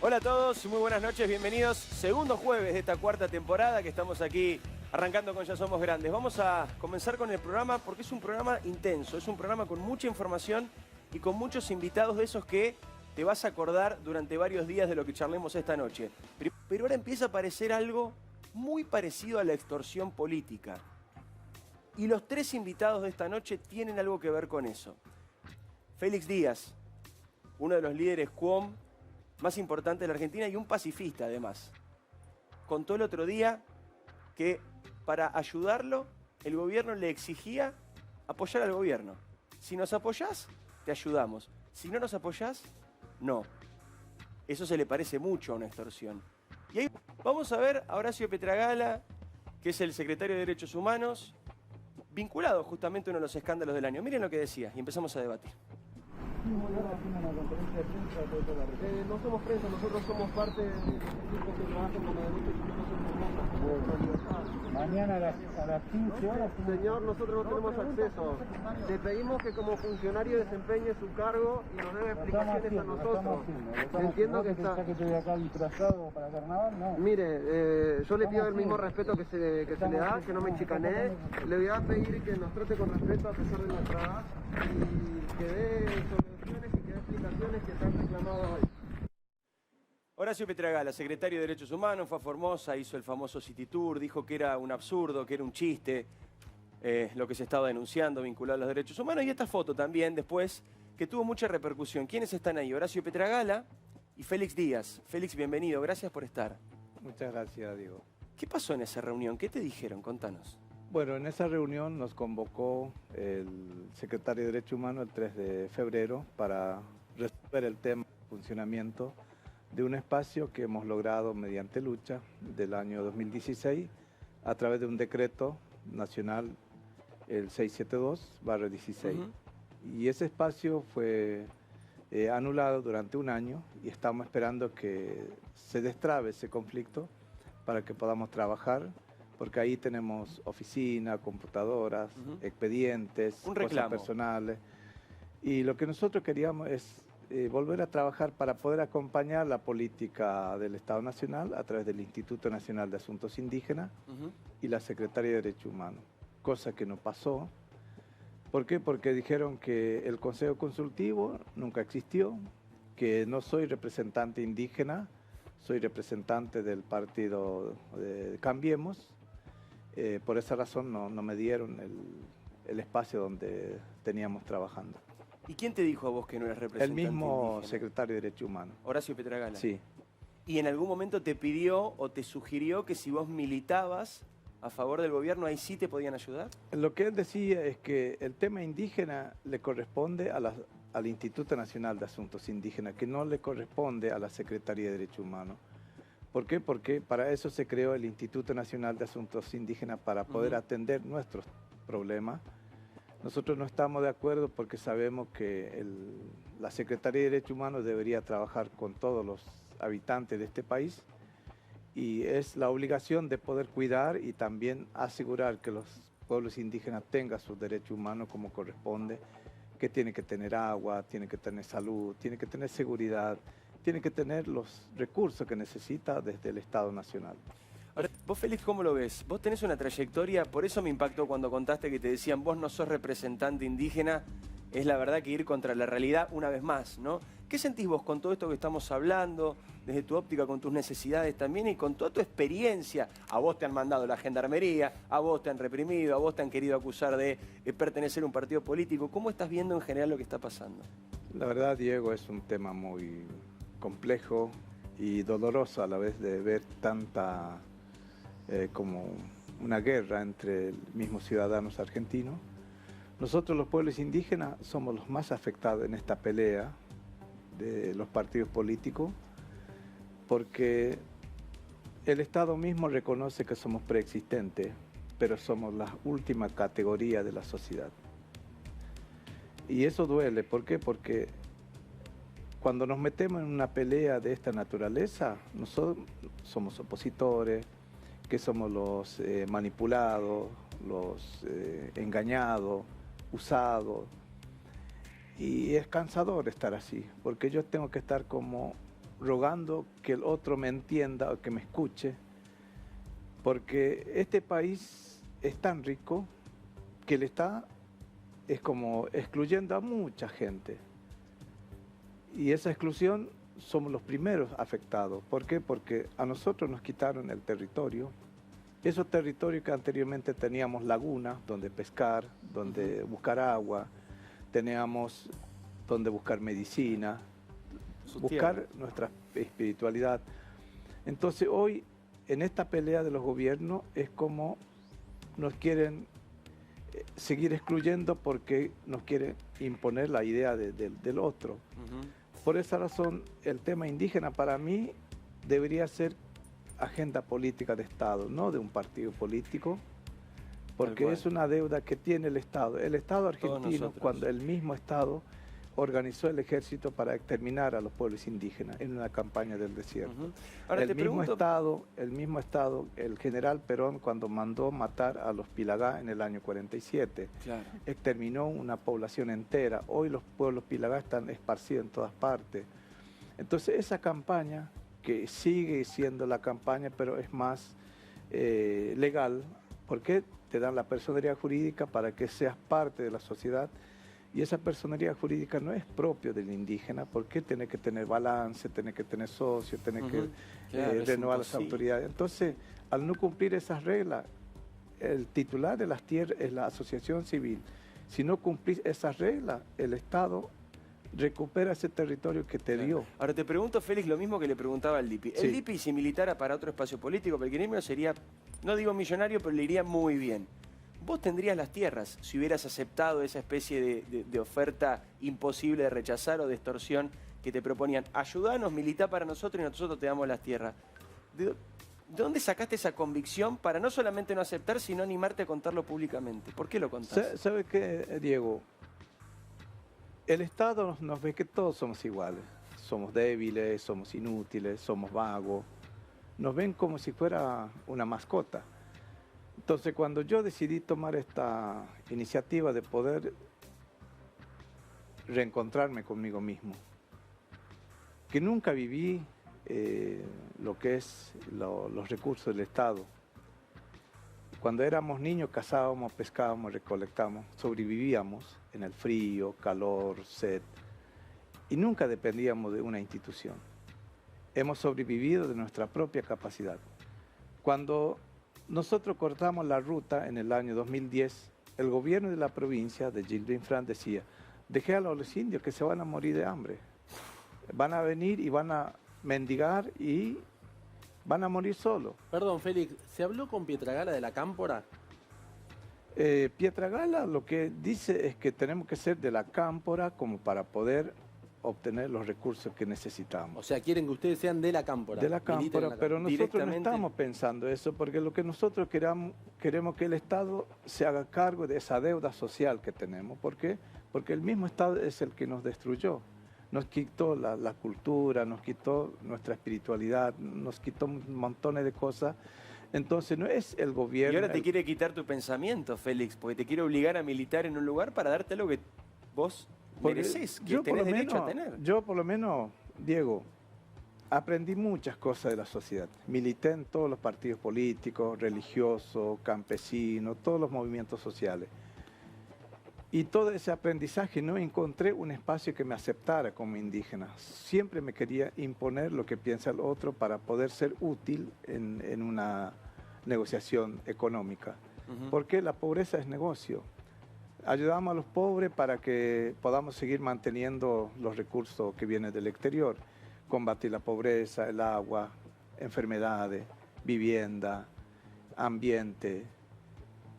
Hola a todos, muy buenas noches, bienvenidos. Segundo jueves de esta cuarta temporada que estamos aquí arrancando con Ya Somos Grandes. Vamos a comenzar con el programa porque es un programa intenso, es un programa con mucha información y con muchos invitados de esos que te vas a acordar durante varios días de lo que charlemos esta noche. Pero ahora empieza a aparecer algo muy parecido a la extorsión política. Y los tres invitados de esta noche tienen algo que ver con eso. Félix Díaz, uno de los líderes QOM más importantes de la Argentina y un pacifista además. Contó el otro día que para ayudarlo el gobierno le exigía apoyar al gobierno. Si nos apoyás, te ayudamos. Si no nos apoyás, no. Eso se le parece mucho a una extorsión. Y ahí vamos a ver a Horacio Petragala, que es el secretario de Derechos Humanos, vinculado justamente a uno de los escándalos del año. Miren lo que decía y empezamos a debatir. No somos prensa, nosotros somos parte del equipo que trabaja con la derechos humanos. Mañana a las 15 horas. Señor, nosotros no tenemos acceso. Le pedimos que como funcionario desempeñe su cargo y nos dé explicaciones a nosotros. Entiendo que está... que estoy acá disfrazado para carnaval, no. Mire, yo le pido el mismo respeto que se le da, que no me chicanee. Le voy a pedir que nos trate con respeto a pesar de nuestra edad y que dé soluciones y que dé explicaciones que se han reclamado hoy. Horacio Petragala, secretario de Derechos Humanos, fue a Formosa, hizo el famoso City Tour, dijo que era un absurdo, que era un chiste, lo que se estaba denunciando vinculado a los derechos humanos. Y esta foto también después, que tuvo mucha repercusión. ¿Quiénes están ahí? Horacio Petragala y Félix Díaz. Félix, bienvenido, gracias por estar. Muchas gracias, Diego. ¿Qué pasó en esa reunión? ¿Qué te dijeron? Contanos. Bueno, en esa reunión nos convocó el secretario de Derechos Humanos el 3 de febrero para resolver el tema de funcionamiento de un espacio que hemos logrado mediante lucha del año 2016 a través de un decreto nacional, el 672/16. Y ese espacio fue anulado durante un año y estamos esperando que se destrabe ese conflicto para que podamos trabajar, porque ahí tenemos oficina, computadoras, expedientes, cosas personales. Y lo que nosotros queríamos es volver a trabajar para poder acompañar la política del Estado Nacional a través del Instituto Nacional de Asuntos Indígenas y la Secretaría de Derechos Humanos, cosa que no pasó. ¿Por qué? Porque dijeron que el Consejo Consultivo nunca existió, que no soy representante indígena, soy representante del partido de Cambiemos. Por esa razón no me dieron el espacio donde teníamos trabajando. ¿Y quién te dijo a vos que no eras representante El mismo indígena? secretario de Derechos Humanos. Horacio Petragala. Sí. ¿Y en algún momento te pidió o te sugirió que si vos militabas a favor del gobierno, ahí sí te podían ayudar? Lo que él decía es que el tema indígena le corresponde al Instituto Nacional de Asuntos Indígenas, que no le corresponde a la Secretaría de Derechos Humanos. ¿Por qué? Porque para eso se creó el Instituto Nacional de Asuntos Indígenas, para poder atender nuestros problemas. Nosotros no estamos de acuerdo porque sabemos que la Secretaría de Derechos Humanos debería trabajar con todos los habitantes de este país y es la obligación de poder cuidar y también asegurar que los pueblos indígenas tengan sus derechos humanos como corresponde, que tienen que tener agua, tienen que tener salud, tienen que tener seguridad, tienen que tener los recursos que necesita desde el Estado Nacional. Ahora, vos, Félix, ¿cómo lo ves? Vos tenés una trayectoria, por eso me impactó cuando contaste que te decían vos no sos representante indígena, es la verdad que ir contra la realidad una vez más, ¿no? ¿Qué sentís vos con todo esto que estamos hablando, desde tu óptica, con tus necesidades también y con toda tu experiencia? A vos te han mandado la gendarmería, a vos te han reprimido, a vos te han querido acusar de pertenecer a un partido político. ¿Cómo estás viendo en general lo que está pasando? La verdad, Diego, es un tema muy complejo y doloroso a la vez de ver tanta... como una guerra entre mismos ciudadanos argentinos. Nosotros los pueblos indígenas somos los más afectados en esta pelea de los partidos políticos porque el Estado mismo reconoce que somos preexistentes, pero somos la última categoría de la sociedad. Y eso duele, ¿por qué? Porque cuando nos metemos en una pelea de esta naturaleza, nosotros somos opositores, que somos los manipulados, los engañados, usados. Y es cansador estar así, porque yo tengo que estar como rogando que el otro me entienda o que me escuche, porque este país es tan rico que le está, es como excluyendo a mucha gente. Y esa exclusión somos los primeros afectados. ¿Por qué? Porque a nosotros nos quitaron el territorio. Esos territorios que anteriormente teníamos lagunas donde pescar, donde buscar agua, teníamos donde buscar medicina, buscar nuestra espiritualidad. Entonces hoy, en esta pelea de los gobiernos, es como nos quieren seguir excluyendo porque nos quieren imponer la idea del otro. Por esa razón, el tema indígena para mí debería ser agenda política de Estado, no de un partido político, porque es una deuda que tiene el Estado. El Estado argentino, cuando el mismo Estado organizó el ejército para exterminar a los pueblos indígenas en una campaña del desierto. Ahora el mismo Estado, el general Perón, cuando mandó matar a los Pilagá en el año 47, exterminó una población entera. Hoy los pueblos Pilagá están esparcidos en todas partes. Entonces esa campaña, que sigue siendo la campaña, pero es más legal, porque te dan la personería jurídica para que seas parte de la sociedad. Y esa personería jurídica no es propio del indígena, porque tiene que tener balance, tiene que tener socio, tiene que renovar las autoridades. Entonces, al no cumplir esas reglas, el titular de las tierras es la asociación civil. Si no cumplís esas reglas, el Estado recupera ese territorio que te dio. Ahora te pregunto, Félix, lo mismo que le preguntaba al Lipi. El Lipi, si militara para otro espacio político, pequeño, sería, no digo millonario, pero le iría muy bien. Vos tendrías las tierras si hubieras aceptado esa especie de oferta imposible de rechazar o de extorsión que te proponían. Ayudanos, militá para nosotros y nosotros te damos las tierras. ¿De dónde sacaste esa convicción para no solamente no aceptar, sino animarte a contarlo públicamente? ¿Por qué lo contás? ¿Sabe qué, Diego? El Estado nos ve que todos somos iguales. Somos débiles, somos inútiles, somos vagos. Nos ven como si fuera una mascota. Entonces, cuando yo decidí tomar esta iniciativa de poder reencontrarme conmigo mismo, que nunca viví lo que es los recursos del Estado. Cuando éramos niños cazábamos, pescábamos, recolectábamos, sobrevivíamos en el frío, calor, sed, y nunca dependíamos de una institución. Hemos sobrevivido de nuestra propia capacidad. Cuando nosotros cortamos la ruta en el año 2010, el gobierno de la provincia de Gilles Infran decía, dejé a los indios que se van a morir de hambre. Van a venir y van a mendigar y van a morir solos. Perdón, Félix, ¿se habló con Pietragala de la cámpora? Pietragala lo que dice es que tenemos que ser de la cámpora como para poder obtener los recursos que necesitamos. O sea, quieren que ustedes sean de la cámpora. De la cámpora, pero nosotros no estamos pensando eso, porque lo que nosotros queremos que el Estado se haga cargo de esa deuda social que tenemos. ¿Por qué? Porque el mismo Estado es el que nos destruyó. Nos quitó la cultura, nos quitó nuestra espiritualidad, nos quitó montones de cosas. Entonces no es el gobierno... Y ahora te quiere quitar tu pensamiento, Félix, porque te quiere obligar a militar en un lugar para darte lo que vos mereces, que tenés derecho a tener. Yo por lo menos, Diego, aprendí muchas cosas de la sociedad. Milité en todos los partidos políticos, religiosos, campesinos, todos los movimientos sociales. Y todo ese aprendizaje no encontré un espacio que me aceptara como indígena. Siempre me quería imponer lo que piensa el otro para poder ser útil en una negociación económica. Porque la pobreza es negocio. Ayudamos a los pobres para que podamos seguir manteniendo los recursos que vienen del exterior. Combatir la pobreza, el agua, enfermedades, vivienda, ambiente.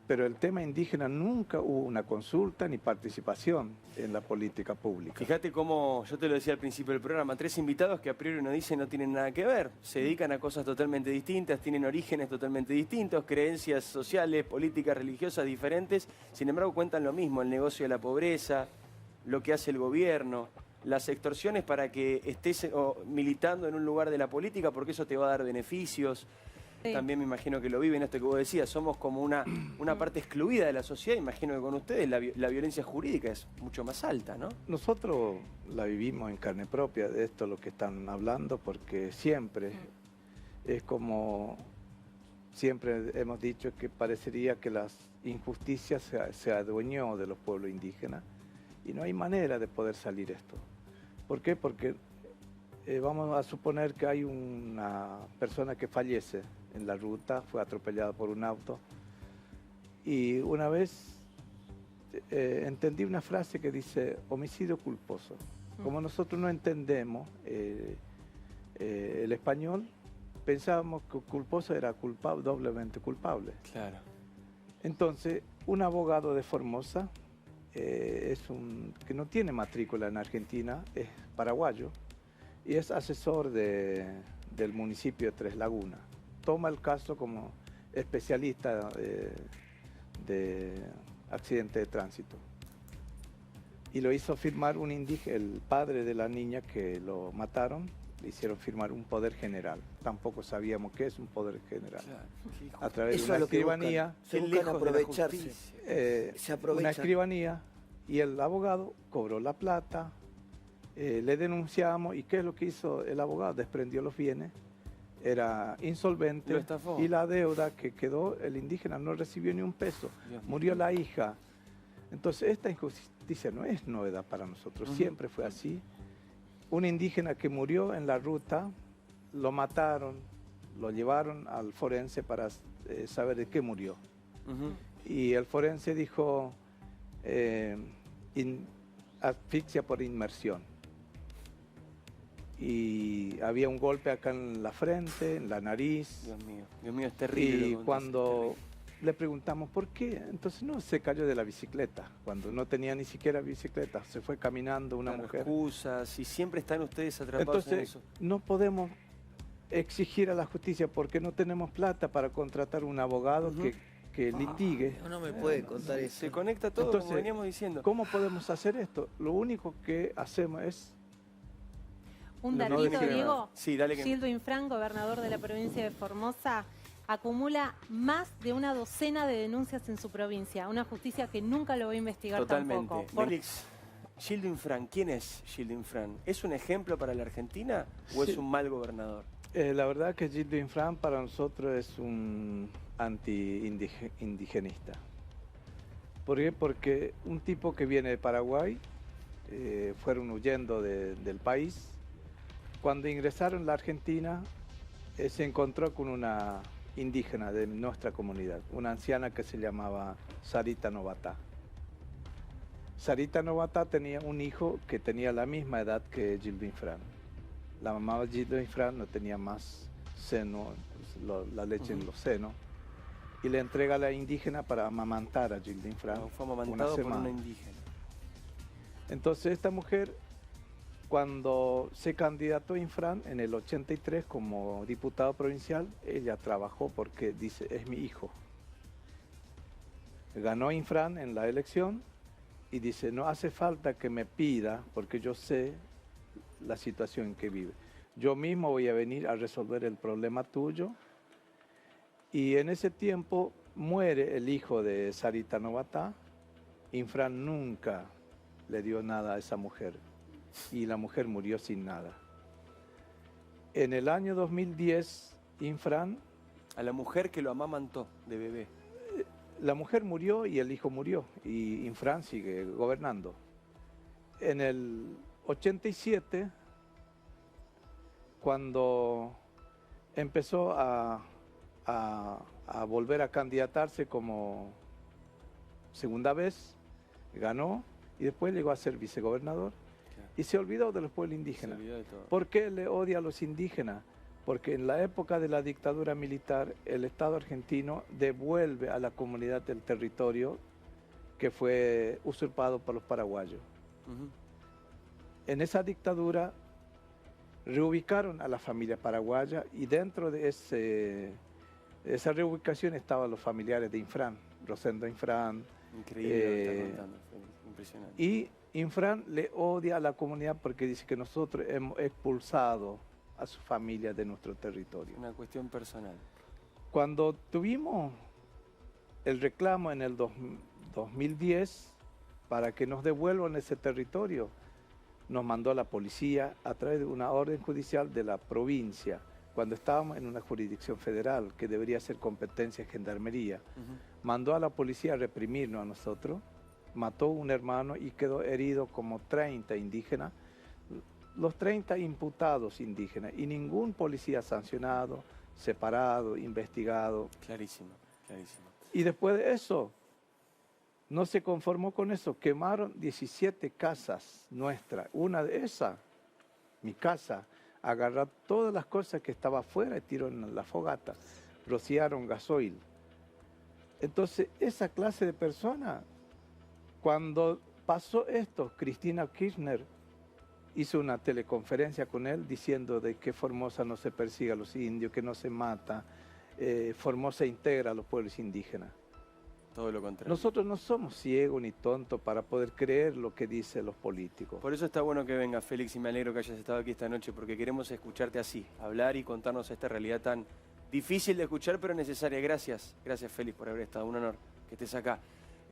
Pero el tema indígena nunca hubo una consulta ni participación en la política pública. Fíjate cómo, yo te lo decía al principio del programa, 3 invitados que a priori uno dice no tienen nada que ver. Se dedican a cosas totalmente distintas, tienen orígenes totalmente distintos, creencias sociales, políticas, religiosas diferentes. Sin embargo, cuentan lo mismo, el negocio de la pobreza, lo que hace el gobierno, las extorsiones para que estés militando en un lugar de la política porque eso te va a dar beneficios. también me imagino que lo viven, esto que vos decías, somos como una parte excluida de la sociedad, imagino que con ustedes la violencia jurídica es mucho más alta, ¿no? Nosotros la vivimos en carne propia, de esto lo que están hablando, porque siempre es como, siempre hemos dicho que parecería que las injusticias se adueñó de los pueblos indígenas y no hay manera de poder salir esto. ¿Por qué? Porque vamos a suponer que hay una persona que fallece en la ruta, fue atropellada por un auto, y una vez entendí una frase que dice homicidio culposo. Como nosotros no entendemos el español, pensábamos que culposo era culpable, doblemente culpable. Claro. Entonces, un abogado de Formosa, que no tiene matrícula en Argentina, es paraguayo y es asesor del municipio de Tres Lagunas. Toma el caso como especialista de accidente de tránsito. Y lo hizo firmar un indígena, el padre de la niña que lo mataron, le hicieron firmar un poder general. Tampoco sabíamos qué es un poder general. Claro. A través Eso de una es lo que escribanía, se Qué buscan lejos de la aprovecharse. justicia. Se aprovechan. una escribanía, y el abogado cobró la plata, le denunciamos, y ¿qué es lo que hizo el abogado? Desprendió los bienes, era insolvente, Lo estafó. y la deuda que quedó, el indígena no recibió ni un peso, Dios mío. murió la hija. Entonces esta injusticia no es novedad para nosotros, siempre fue así. Un indígena que murió en la ruta, lo mataron, lo llevaron al forense para saber de qué murió. Ujú. Y el forense dijo asfixia por inmersión. Y había un golpe acá en la frente, en la nariz. Dios mío, es terrible. lo Y que contás, cuando es terrible. le preguntamos por qué, entonces no, se cayó de la bicicleta, cuando no tenía ni siquiera bicicleta, se fue caminando una Claro, mujer. excusas, y siempre están ustedes atrapados en Entonces eso. no podemos exigir a la justicia porque no tenemos plata para contratar un abogado que litigue. No me puede contar eso. Se conecta todo, Entonces, como veníamos diciendo. ¿Cómo podemos hacer esto? Lo único que hacemos es... Un No datito, dejé- Diego. Sí, dale que... Gildo Infran, gobernador de la provincia de Formosa, acumula más de una docena de denuncias en su provincia. Una justicia que nunca lo va a investigar Totalmente. tampoco. Por- Félix, Gildo Infran, ¿quién es Gildo Infran? ¿Es un ejemplo para la Argentina o Sí. es un mal gobernador? La verdad que Gildo Infran para nosotros es un anti-indigenista. ¿Por qué? Porque un tipo que viene de Paraguay, fueron huyendo del país. Cuando ingresaron a la Argentina, se encontró con una indígena de nuestra comunidad, una anciana que se llamaba Sarita Novatá. Sarita Novatá tenía un hijo que tenía la misma edad que Gildo Infran. La mamá de Gildo Infran no tenía más seno, la leche en los senos, y le entrega a la indígena para amamantar a Gildo Infran. Fue amamantado por semana. una indígena. Entonces esta mujer, cuando se candidató Infran en el 83 como diputado provincial, ella trabajó porque dice, es mi hijo. Ganó Infran en la elección y dice, no hace falta que me pida porque yo sé la situación en que vive. Yo mismo voy a venir a resolver el problema tuyo. Y en ese tiempo muere el hijo de Sarita Novatá. Infran nunca le dio nada a esa mujer y la mujer murió sin nada. En el año 2010, Infran, A la mujer que lo amamantó de bebé. la mujer murió y el hijo murió y Infran sigue gobernando. En el 87, cuando empezó a volver a candidatarse como segunda vez, ganó y después llegó a ser vicegobernador y se olvidó de los pueblos Se indígenas. olvidó de todo. ¿Por qué le odia a los indígenas? Porque en la época de la dictadura militar, el Estado argentino devuelve a la comunidad del territorio que fue usurpado por los paraguayos. Ujú. En esa dictadura reubicaron a la familia paraguaya y dentro de esa reubicación estaban los familiares de Infran, Rosendo Infran, Increíble lo que está contando, Félix, impresionante. y Infran le odia a la comunidad porque dice que nosotros hemos expulsado a su familia de nuestro territorio. Una cuestión personal. Cuando tuvimos el reclamo en el 2010 para que nos devuelvan ese territorio, nos mandó la policía a través de una orden judicial de la provincia, cuando estábamos en una jurisdicción federal que debería ser competencia de gendarmería. Mandó a la policía a reprimirnos a nosotros, mató a un hermano y quedó herido como 30 indígenas, los 30 imputados indígenas, y ningún policía sancionado, separado, investigado. Clarísimo, clarísimo. Y después de eso, no se conformó con eso, quemaron 17 casas nuestras. Una de esas, mi casa, agarraron todas las cosas que estaban afuera y tiraron en la fogata, rociaron gasoil. Entonces, esa clase de personas, cuando pasó esto, Cristina Kirchner hizo una teleconferencia con él diciendo de que Formosa no se persigue a los indios, que no se mata, Formosa integra a los pueblos indígenas. Todo lo contrario. Nosotros no somos ciegos ni tontos para poder creer lo que dicen los políticos. Por eso está bueno que venga, Félix, y me alegro que hayas estado aquí esta noche, porque queremos escucharte así, hablar y contarnos esta realidad tan difícil de escuchar, pero necesaria. Gracias, gracias, Félix, por haber estado. Un honor que estés acá.